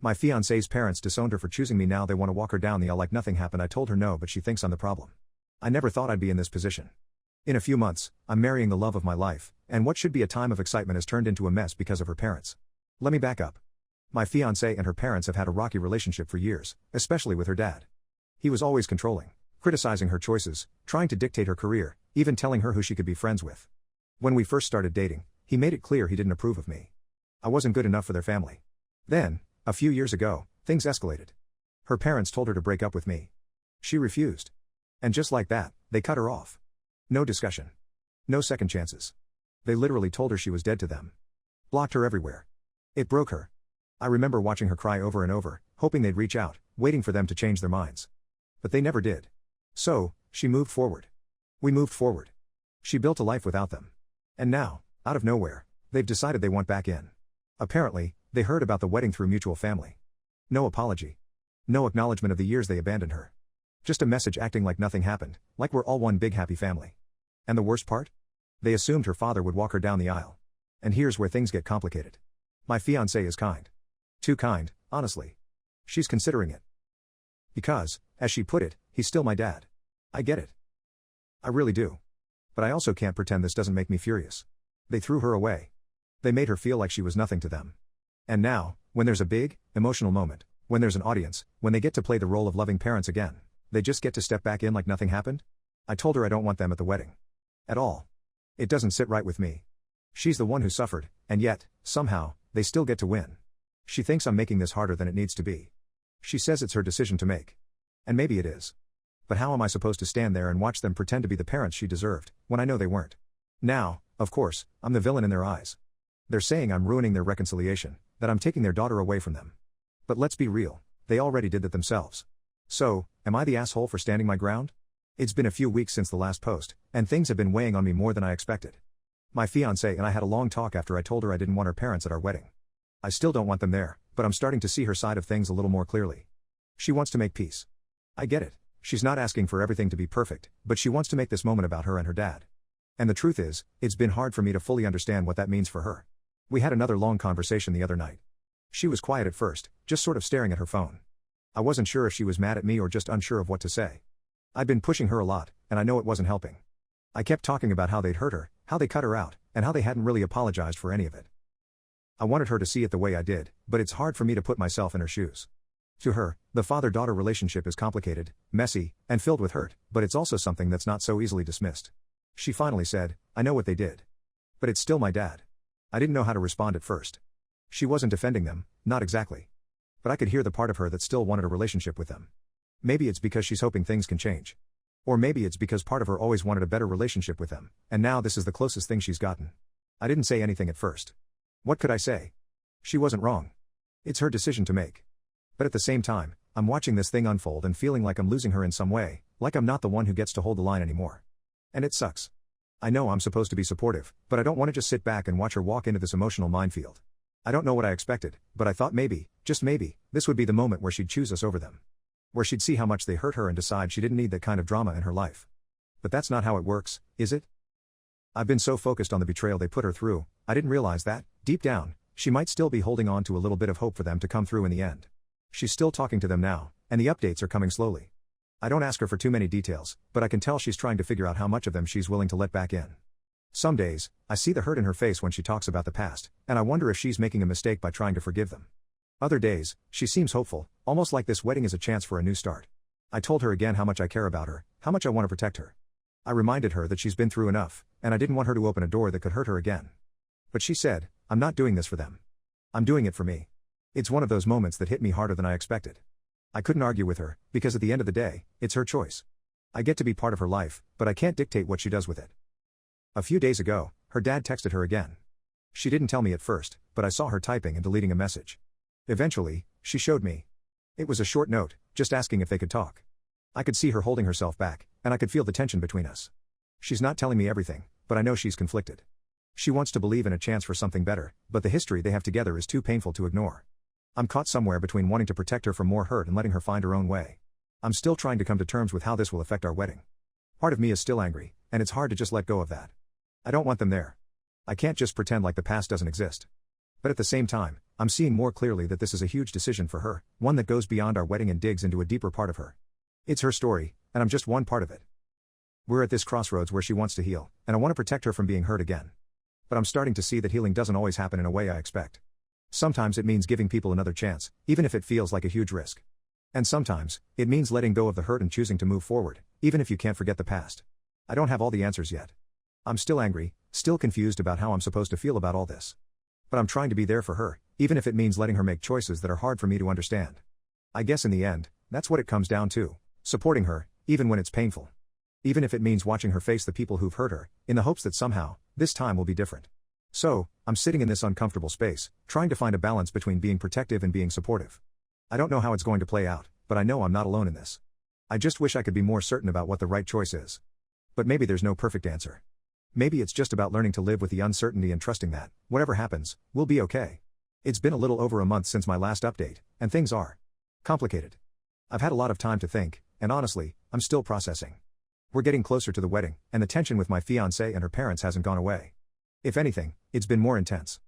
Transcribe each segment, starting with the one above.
My fiancée's parents disowned her for choosing me. Now they want to walk her down the aisle like nothing happened. I told her no, but she thinks I'm the problem. I never thought I'd be in this position. In a few months, I'm marrying the love of my life, and what should be a time of excitement has turned into a mess because of her parents. Let me back up. My fiancée and her parents have had a rocky relationship for years, especially with her dad. He was always controlling, criticizing her choices, trying to dictate her career, even telling her who she could be friends with. When we first started dating, he made it clear he didn't approve of me. I wasn't good enough for their family. Then, a few years ago, things escalated. Her parents told her to break up with me. She refused. And just like that, they cut her off. No discussion. No second chances. They literally told her she was dead to them. Blocked her everywhere. It broke her. I remember watching her cry over and over, hoping they'd reach out, waiting for them to change their minds. But they never did. So, she moved forward. We moved forward. She built a life without them. And now, out of nowhere, they've decided they want back in. Apparently, they heard about the wedding through mutual family. No apology. No acknowledgement of the years they abandoned her. Just a message acting like nothing happened, like we're all one big happy family. And the worst part? They assumed her father would walk her down the aisle. And here's where things get complicated. My fiancée is kind. Too kind, honestly. She's considering it. Because, as she put it, he's still my dad. I get it. I really do. But I also can't pretend this doesn't make me furious. They threw her away. They made her feel like she was nothing to them. And now, when there's a big, emotional moment, when there's an audience, when they get to play the role of loving parents again, they just get to step back in like nothing happened? I told her I don't want them at the wedding. At all. It doesn't sit right with me. She's the one who suffered, and yet, somehow, they still get to win. She thinks I'm making this harder than it needs to be. She says it's her decision to make. And maybe it is. But how am I supposed to stand there and watch them pretend to be the parents she deserved, when I know they weren't? Now, of course, I'm the villain in their eyes. They're saying I'm ruining their reconciliation, that I'm taking their daughter away from them. But let's be real, they already did that themselves. So, am I the asshole for standing my ground? It's been a few weeks since the last post, and things have been weighing on me more than I expected. My fiancée and I had a long talk after I told her I didn't want her parents at our wedding. I still don't want them there, but I'm starting to see her side of things a little more clearly. She wants to make peace. I get it. She's not asking for everything to be perfect, but she wants to make this moment about her and her dad. And the truth is, it's been hard for me to fully understand what that means for her. We had another long conversation the other night. She was quiet at first, just sort of staring at her phone. I wasn't sure if she was mad at me or just unsure of what to say. I'd been pushing her a lot, and I know it wasn't helping. I kept talking about how they'd hurt her, how they cut her out, and how they hadn't really apologized for any of it. I wanted her to see it the way I did, but it's hard for me to put myself in her shoes. To her, the father-daughter relationship is complicated, messy, and filled with hurt, but it's also something that's not so easily dismissed. She finally said, I know what they did. But it's still my dad. I didn't know how to respond at first. She wasn't defending them, not exactly. But I could hear the part of her that still wanted a relationship with them. Maybe it's because she's hoping things can change. Or maybe it's because part of her always wanted a better relationship with them, and now this is the closest thing she's gotten. I didn't say anything at first. What could I say? She wasn't wrong. It's her decision to make. But at the same time, I'm watching this thing unfold and feeling like I'm losing her in some way, like I'm not the one who gets to hold the line anymore. And it sucks. I know I'm supposed to be supportive, but I don't want to just sit back and watch her walk into this emotional minefield. I don't know what I expected, but I thought maybe, just maybe, this would be the moment where she'd choose us over them. Where she'd see how much they hurt her and decide she didn't need that kind of drama in her life. But that's not how it works, is it? I've been so focused on the betrayal they put her through, I didn't realize that, deep down, she might still be holding on to a little bit of hope for them to come through in the end. She's still talking to them now, and the updates are coming slowly. I don't ask her for too many details, but I can tell she's trying to figure out how much of them she's willing to let back in. Some days, I see the hurt in her face when she talks about the past, and I wonder if she's making a mistake by trying to forgive them. Other days, she seems hopeful, almost like this wedding is a chance for a new start. I told her again how much I care about her, how much I want to protect her. I reminded her that she's been through enough, and I didn't want her to open a door that could hurt her again. But she said, I'm not doing this for them. I'm doing it for me. It's one of those moments that hit me harder than I expected. I couldn't argue with her, because at the end of the day, it's her choice. I get to be part of her life, but I can't dictate what she does with it. A few days ago, her dad texted her again. She didn't tell me at first, but I saw her typing and deleting a message. Eventually, she showed me. It was a short note, just asking if they could talk. I could see her holding herself back, and I could feel the tension between us. She's not telling me everything, but I know she's conflicted. She wants to believe in a chance for something better, but the history they have together is too painful to ignore. I'm caught somewhere between wanting to protect her from more hurt and letting her find her own way. I'm still trying to come to terms with how this will affect our wedding. Part of me is still angry, and it's hard to just let go of that. I don't want them there. I can't just pretend like the past doesn't exist. But at the same time, I'm seeing more clearly that this is a huge decision for her, one that goes beyond our wedding and digs into a deeper part of her. It's her story, and I'm just one part of it. We're at this crossroads where she wants to heal, and I want to protect her from being hurt again. But I'm starting to see that healing doesn't always happen in a way I expect. Sometimes it means giving people another chance, even if it feels like a huge risk. And sometimes, it means letting go of the hurt and choosing to move forward, even if you can't forget the past. I don't have all the answers yet. I'm still angry, still confused about how I'm supposed to feel about all this. But I'm trying to be there for her, even if it means letting her make choices that are hard for me to understand. I guess in the end, that's what it comes down to, supporting her, even when it's painful. Even if it means watching her face the people who've hurt her, in the hopes that somehow, this time will be different. So, I'm sitting in this uncomfortable space, trying to find a balance between being protective and being supportive. I don't know how it's going to play out, but I know I'm not alone in this. I just wish I could be more certain about what the right choice is. But maybe there's no perfect answer. Maybe it's just about learning to live with the uncertainty and trusting that, whatever happens, we'll be okay. It's been a little over a month since my last update, and things are complicated. I've had a lot of time to think, and honestly, I'm still processing. We're getting closer to the wedding, and the tension with my fiancée and her parents hasn't gone away. If anything, it's been more intense.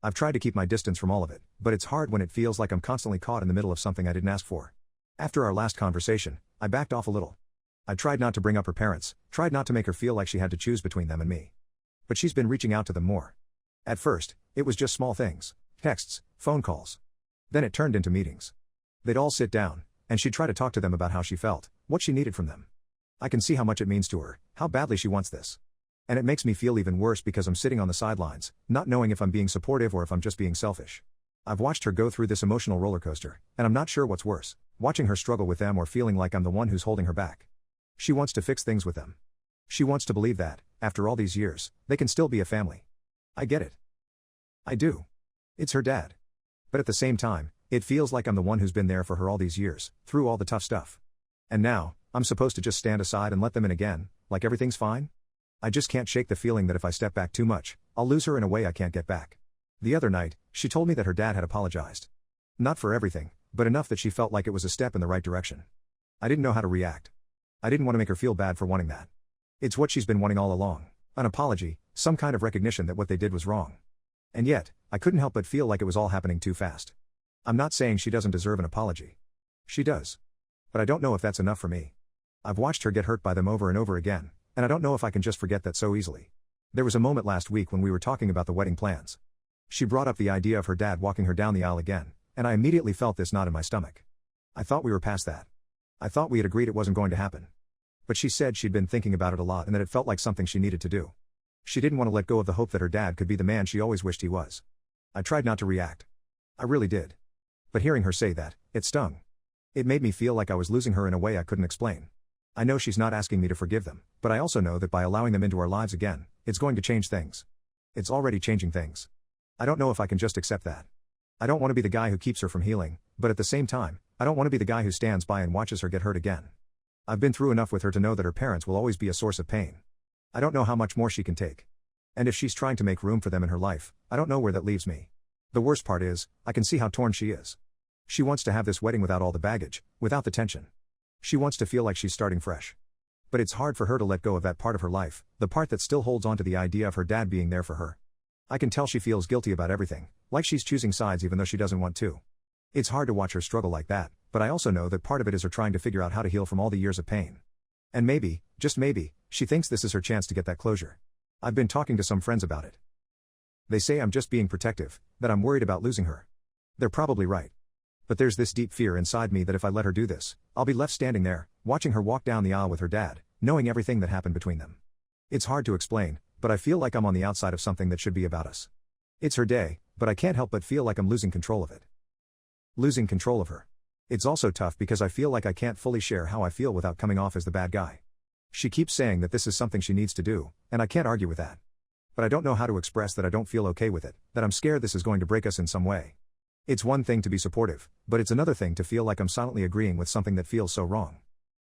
I've tried to keep my distance from all of it, but it's hard when it feels like I'm constantly caught in the middle of something I didn't ask for. After our last conversation, I backed off a little. I tried not to bring up her parents, tried not to make her feel like she had to choose between them and me. But she's been reaching out to them more. At first, it was just small things, texts, phone calls. Then it turned into meetings. They'd all sit down, and she'd try to talk to them about how she felt, what she needed from them. I can see how much it means to her, how badly she wants this. And it makes me feel even worse because I'm sitting on the sidelines, not knowing if I'm being supportive or if I'm just being selfish. I've watched her go through this emotional roller coaster, and I'm not sure what's worse, watching her struggle with them or feeling like I'm the one who's holding her back. She wants to fix things with them. She wants to believe that, after all these years, they can still be a family. I get it. I do. It's her dad. But at the same time, it feels like I'm the one who's been there for her all these years, through all the tough stuff. And now, I'm supposed to just stand aside and let them in again, like everything's fine? I just can't shake the feeling that if I step back too much, I'll lose her in a way I can't get back. The other night, she told me that her dad had apologized. Not for everything, but enough that she felt like it was a step in the right direction. I didn't know how to react. I didn't want to make her feel bad for wanting that. It's what she's been wanting all along, an apology, some kind of recognition that what they did was wrong. And yet, I couldn't help but feel like it was all happening too fast. I'm not saying she doesn't deserve an apology. She does. But I don't know if that's enough for me. I've watched her get hurt by them over and over again, and I don't know if I can just forget that so easily. There was a moment last week when we were talking about the wedding plans. She brought up the idea of her dad walking her down the aisle again, and I immediately felt this knot in my stomach. I thought we were past that. I thought we had agreed it wasn't going to happen. But she said she'd been thinking about it a lot and that it felt like something she needed to do. She didn't want to let go of the hope that her dad could be the man she always wished he was. I tried not to react. I really did. But hearing her say that, it stung. It made me feel like I was losing her in a way I couldn't explain. I know she's not asking me to forgive them, but I also know that by allowing them into our lives again, it's going to change things. It's already changing things. I don't know if I can just accept that. I don't want to be the guy who keeps her from healing, but at the same time, I don't want to be the guy who stands by and watches her get hurt again. I've been through enough with her to know that her parents will always be a source of pain. I don't know how much more she can take. And if she's trying to make room for them in her life, I don't know where that leaves me. The worst part is, I can see how torn she is. She wants to have this wedding without all the baggage, without the tension. She wants to feel like she's starting fresh. But it's hard for her to let go of that part of her life, the part that still holds on to the idea of her dad being there for her. I can tell she feels guilty about everything, like she's choosing sides even though she doesn't want to. It's hard to watch her struggle like that, but I also know that part of it is her trying to figure out how to heal from all the years of pain. And maybe, just maybe, she thinks this is her chance to get that closure. I've been talking to some friends about it. They say I'm just being protective, that I'm worried about losing her. They're probably right. But there's this deep fear inside me that if I let her do this, I'll be left standing there, watching her walk down the aisle with her dad, knowing everything that happened between them. It's hard to explain, but I feel like I'm on the outside of something that should be about us. It's her day, but I can't help but feel like I'm losing control of it. Losing control of her. It's also tough because I feel like I can't fully share how I feel without coming off as the bad guy. She keeps saying that this is something she needs to do, and I can't argue with that. But I don't know how to express that I don't feel okay with it, that I'm scared this is going to break us in some way. It's one thing to be supportive, but it's another thing to feel like I'm silently agreeing with something that feels so wrong.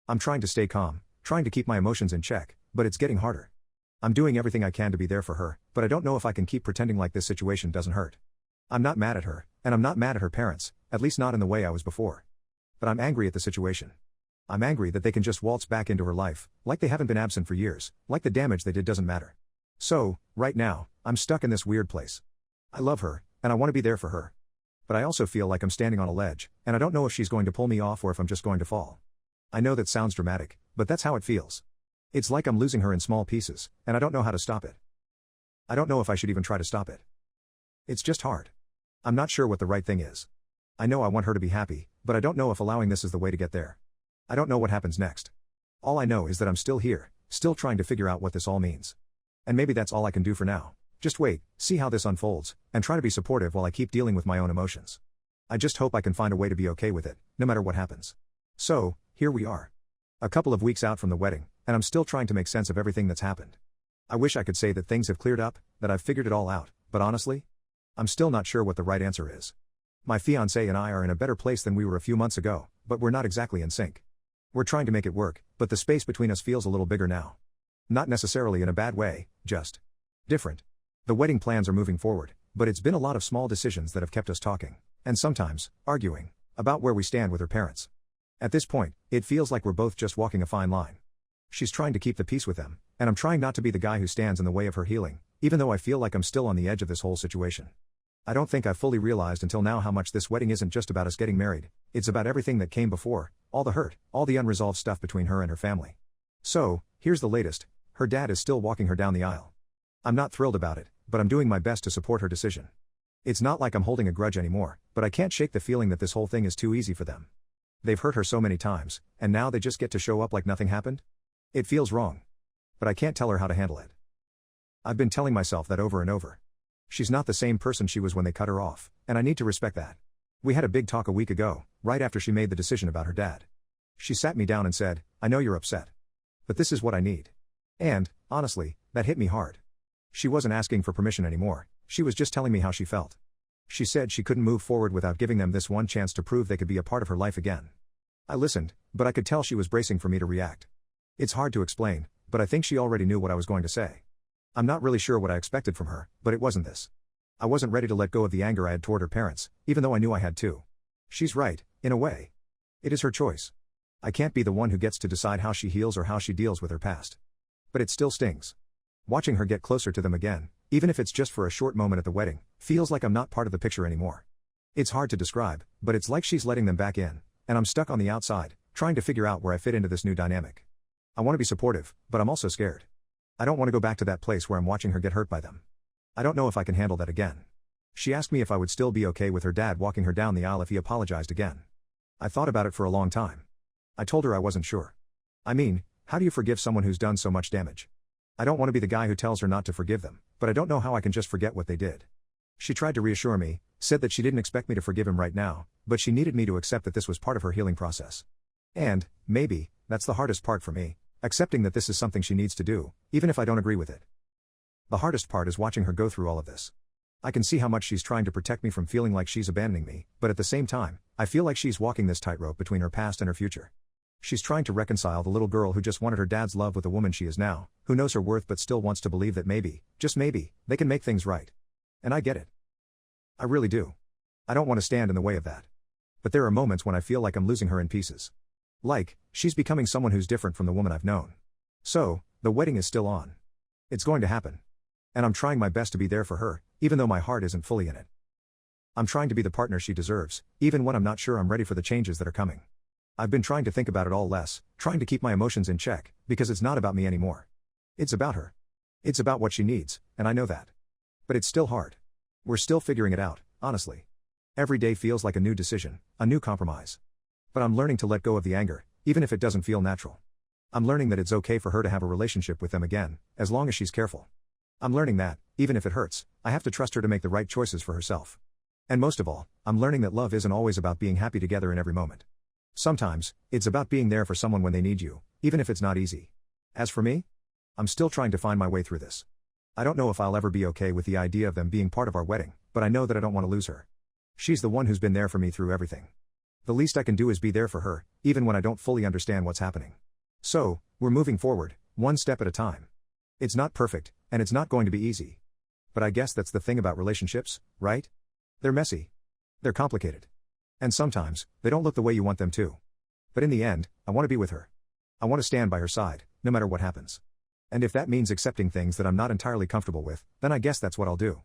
I'm trying to stay calm, trying to keep my emotions in check, but it's getting harder. I'm doing everything I can to be there for her, but I don't know if I can keep pretending like this situation doesn't hurt. I'm not mad at her, and I'm not mad at her parents, at least not in the way I was before. But I'm angry at the situation. I'm angry that they can just waltz back into her life, like they haven't been absent for years, like the damage they did doesn't matter. So, right now, I'm stuck in this weird place. I love her, and I want to be there for her. But I also feel like I'm standing on a ledge, and I don't know if she's going to pull me off or if I'm just going to fall. I know that sounds dramatic, but that's how it feels. It's like I'm losing her in small pieces, and I don't know how to stop it. I don't know if I should even try to stop it. It's just hard. I'm not sure what the right thing is. I know I want her to be happy, but I don't know if allowing this is the way to get there. I don't know what happens next. All I know is that I'm still here, still trying to figure out what this all means. And maybe that's all I can do for now. Just wait, see how this unfolds, and try to be supportive while I keep dealing with my own emotions. I just hope I can find a way to be okay with it, no matter what happens. So, here we are. A couple of weeks out from the wedding, and I'm still trying to make sense of everything that's happened. I wish I could say that things have cleared up, that I've figured it all out, but honestly, I'm still not sure what the right answer is. My fiancé and I are in a better place than we were a few months ago, but we're not exactly in sync. We're trying to make it work, but the space between us feels a little bigger now. Not necessarily in a bad way, just different. The wedding plans are moving forward, but it's been a lot of small decisions that have kept us talking, and sometimes, arguing, about where we stand with her parents. At this point, it feels like we're both just walking a fine line. She's trying to keep the peace with them, and I'm trying not to be the guy who stands in the way of her healing, even though I feel like I'm still on the edge of this whole situation. I don't think I've fully realized until now how much this wedding isn't just about us getting married, it's about everything that came before, all the hurt, all the unresolved stuff between her and her family. So, here's the latest, her dad is still walking her down the aisle. I'm not thrilled about it, but I'm doing my best to support her decision. It's not like I'm holding a grudge anymore, but I can't shake the feeling that this whole thing is too easy for them. They've hurt her so many times, and now they just get to show up like nothing happened? It feels wrong. But I can't tell her how to handle it. I've been telling myself that over and over. She's not the same person she was when they cut her off, and I need to respect that. We had a big talk a week ago, right after she made the decision about her dad. She sat me down and said, "I know you're upset. But this is what I need." And, honestly, that hit me hard. She wasn't asking for permission anymore, she was just telling me how she felt. She said she couldn't move forward without giving them this one chance to prove they could be a part of her life again. I listened, but I could tell she was bracing for me to react. It's hard to explain, but I think she already knew what I was going to say. I'm not really sure what I expected from her, but it wasn't this. I wasn't ready to let go of the anger I had toward her parents, even though I knew I had to. She's right, in a way. It is her choice. I can't be the one who gets to decide how she heals or how she deals with her past. But it still stings. Watching her get closer to them again, even if it's just for a short moment at the wedding, feels like I'm not part of the picture anymore. It's hard to describe, but it's like she's letting them back in, and I'm stuck on the outside, trying to figure out where I fit into this new dynamic. I want to be supportive, but I'm also scared. I don't want to go back to that place where I'm watching her get hurt by them. I don't know if I can handle that again. She asked me if I would still be okay with her dad walking her down the aisle if he apologized again. I thought about it for a long time. I told her I wasn't sure. I mean, how do you forgive someone who's done so much damage? I don't want to be the guy who tells her not to forgive them, but I don't know how I can just forget what they did. She tried to reassure me, said that she didn't expect me to forgive him right now, but she needed me to accept that this was part of her healing process. And, maybe, that's the hardest part for me, accepting that this is something she needs to do, even if I don't agree with it. The hardest part is watching her go through all of this. I can see how much she's trying to protect me from feeling like she's abandoning me, but at the same time, I feel like she's walking this tightrope between her past and her future. She's trying to reconcile the little girl who just wanted her dad's love with the woman she is now, who knows her worth but still wants to believe that maybe, just maybe, they can make things right. And I get it. I really do. I don't want to stand in the way of that. But there are moments when I feel like I'm losing her in pieces. Like, she's becoming someone who's different from the woman I've known. So, the wedding is still on. It's going to happen. And I'm trying my best to be there for her, even though my heart isn't fully in it. I'm trying to be the partner she deserves, even when I'm not sure I'm ready for the changes that are coming. I've been trying to think about it all less, trying to keep my emotions in check, because it's not about me anymore. It's about her. It's about what she needs, and I know that. But it's still hard. We're still figuring it out, honestly. Every day feels like a new decision, a new compromise. But I'm learning to let go of the anger, even if it doesn't feel natural. I'm learning that it's okay for her to have a relationship with them again, as long as she's careful. I'm learning that, even if it hurts, I have to trust her to make the right choices for herself. And most of all, I'm learning that love isn't always about being happy together in every moment. Sometimes, it's about being there for someone when they need you, even if it's not easy. As for me, I'm still trying to find my way through this. I don't know if I'll ever be okay with the idea of them being part of our wedding, but I know that I don't want to lose her. She's the one who's been there for me through everything. The least I can do is be there for her, even when I don't fully understand what's happening. So, we're moving forward, one step at a time. It's not perfect, and it's not going to be easy. But I guess that's the thing about relationships, right? They're messy. They're complicated. And sometimes, they don't look the way you want them to. But in the end, I want to be with her. I want to stand by her side, no matter what happens. And if that means accepting things that I'm not entirely comfortable with, then I guess that's what I'll do.